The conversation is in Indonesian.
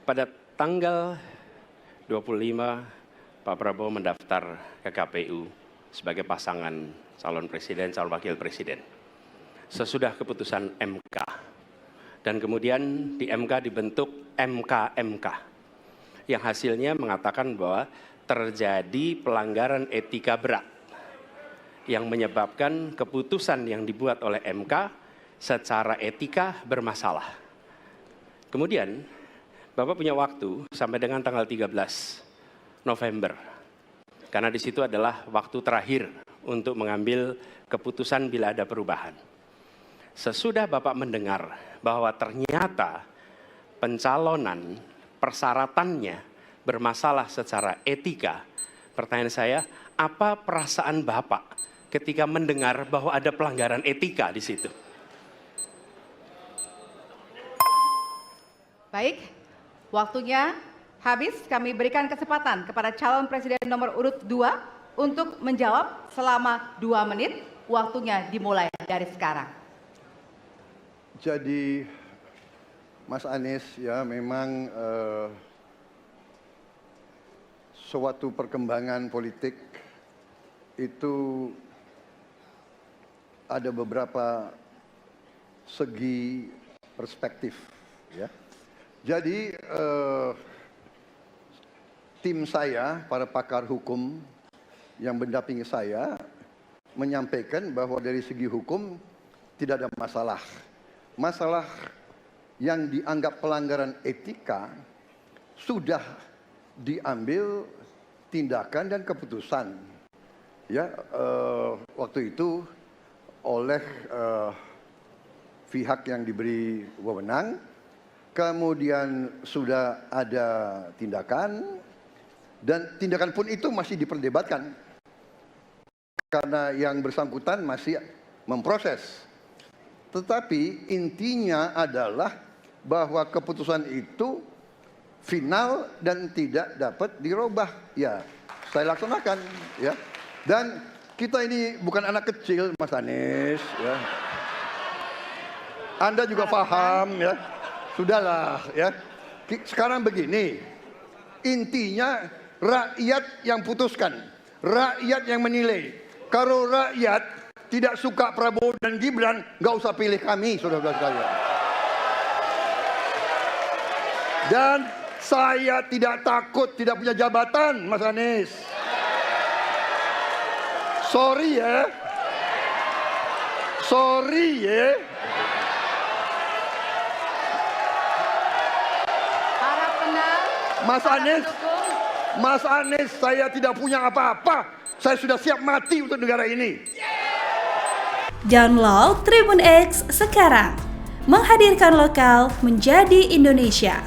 Pada tanggal 25, Pak Prabowo mendaftar ke KPU sebagai pasangan calon presiden, calon wakil presiden. Sesudah keputusan MK. Dan kemudian di MK dibentuk MK yang hasilnya mengatakan bahwa terjadi pelanggaran etika berat yang menyebabkan keputusan yang dibuat oleh MK secara etika bermasalah. Kemudian Bapak punya waktu sampai dengan tanggal 13 November. Karena di situ adalah waktu terakhir untuk mengambil keputusan bila ada perubahan. Sesudah Bapak mendengar bahwa ternyata pencalonan persyaratannya bermasalah secara etika, pertanyaan saya, apa perasaan Bapak ketika mendengar bahwa ada pelanggaran etika di situ? Baik, waktunya habis. Kami berikan kesempatan kepada calon presiden nomor urut 2 untuk menjawab selama 2 menit. Waktunya dimulai dari sekarang. Jadi Mas Anies ya memang suatu perkembangan politik itu ada beberapa segi perspektif ya. Jadi tim saya, para pakar hukum yang mendampingi saya menyampaikan bahwa dari segi hukum tidak ada masalah. Masalah yang dianggap pelanggaran etika sudah diambil tindakan dan keputusan ya waktu itu oleh pihak yang diberi wewenang. Kemudian sudah ada tindakan, dan tindakan pun itu masih diperdebatkan karena yang bersangkutan masih memproses. Tetapi intinya adalah bahwa keputusan itu final dan tidak dapat dirubah. Ya, saya laksanakan ya. Dan kita ini bukan anak kecil, Mas Anies ya. Anda juga paham ya. Sudahlah ya. Sekarang begini, intinya rakyat yang putuskan, rakyat yang menilai. Kalau rakyat tidak suka Prabowo dan Gibran, nggak usah pilih kami, saudara-saudara sekalian. Dan saya tidak takut tidak punya jabatan, Mas Anies. Sorry ya. Sorry ya. Mas Anies, saya tidak punya apa-apa. Saya sudah siap mati untuk negara ini. Download Tribun X sekarang. Menghadirkan lokal menjadi Indonesia.